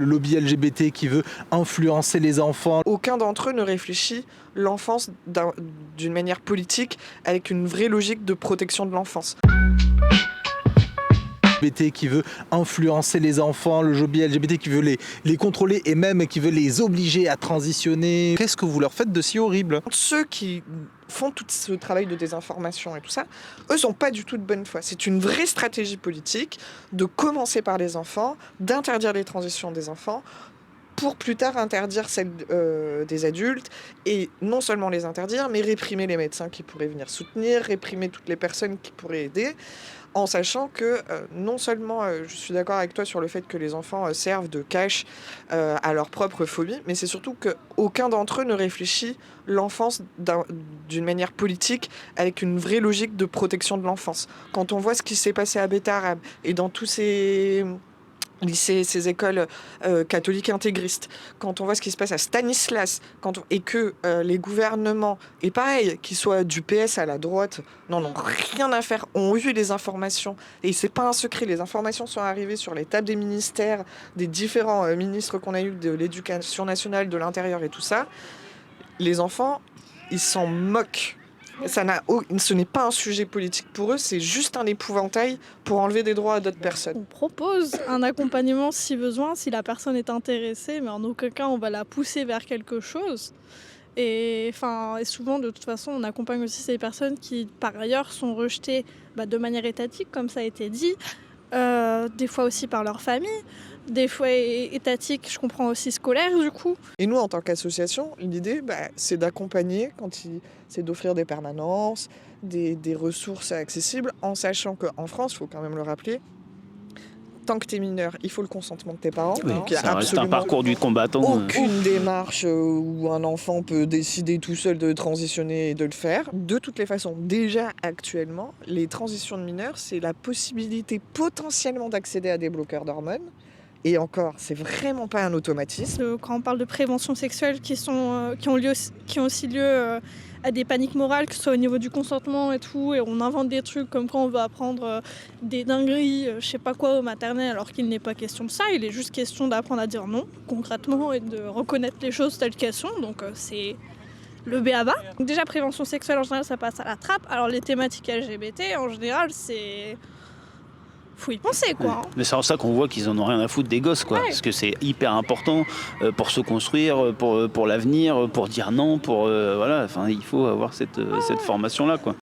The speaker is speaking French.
Le lobby LGBT qui veut influencer les enfants. Aucun d'entre eux ne réfléchit l'enfance d'une manière politique avec une vraie logique de protection de l'enfance. LGBT qui veut influencer les enfants, le lobby LGBT qui veut les contrôler et même qui veut les obliger à transitionner. Qu'est-ce que vous leur faites de si horrible? Ceux qui font tout ce travail de désinformation et tout ça, eux sont pas du tout de bonne foi. C'est une vraie stratégie politique de commencer par les enfants, d'interdire les transitions des enfants, pour plus tard interdire celles des adultes, et non seulement les interdire, mais réprimer les médecins qui pourraient venir soutenir, réprimer toutes les personnes qui pourraient aider, en sachant que non seulement je suis d'accord avec toi sur le fait que les enfants servent de cache à leur propre phobie, mais c'est surtout qu'aucun d'entre eux ne réfléchit l'enfance d'une manière politique avec une vraie logique de protection de l'enfance. Quand on voit ce qui s'est passé à Bétarab et dans tous ces lycées, ces écoles catholiques intégristes, quand on voit ce qui se passe à Stanislas, et que les gouvernements, et pareil, qu'ils soient du PS à la droite, n'en ont rien à faire, ont eu les informations, et c'est pas un secret, les informations sont arrivées sur les tables des ministères, des différents ministres qu'on a eu, de l'éducation nationale, de l'intérieur et tout ça, les enfants, ils s'en moquent. Ce n'est pas un sujet politique pour eux, c'est juste un épouvantail pour enlever des droits à d'autres personnes. On propose un accompagnement si besoin, si la personne est intéressée, mais en aucun cas on va la pousser vers quelque chose. Et souvent, de toute façon, on accompagne aussi ces personnes qui, par ailleurs, sont rejetées de manière étatique, comme ça a été dit, des fois aussi par leur famille, des fois étatique, je comprends aussi scolaire du coup. Et nous, en tant qu'association, l'idée, c'est d'accompagner, c'est d'offrir des permanences, des ressources accessibles, en sachant qu'en France, il faut quand même le rappeler, tant que tu es mineur, il faut le consentement de tes parents. Oui, donc, il y a ça reste un absolument parcours du combattant. aucune démarche où un enfant peut décider tout seul de transitionner et de le faire. De toutes les façons, déjà actuellement, les transitions de mineurs, c'est la possibilité potentiellement d'accéder à des bloqueurs d'hormones. Et encore, c'est vraiment pas un automatisme. Quand on parle de prévention sexuelle qui ont aussi lieu à des paniques morales, que ce soit au niveau du consentement et tout, et on invente des trucs comme quand on veut apprendre des dingueries, je sais pas quoi, au maternel, alors qu'il n'est pas question de ça, il est juste question d'apprendre à dire non, concrètement, et de reconnaître les choses telles qu'elles sont, donc c'est le b.a.-ba. Donc déjà, prévention sexuelle, en général, ça passe à la trappe, alors les thématiques LGBT, en général, c'est... faut y penser, quoi. Ouais. Mais c'est en ça qu'on voit qu'ils en ont rien à foutre des gosses, quoi. Ouais. Parce que c'est hyper important pour se construire, pour l'avenir, pour dire non, il faut avoir cette formation-là, quoi.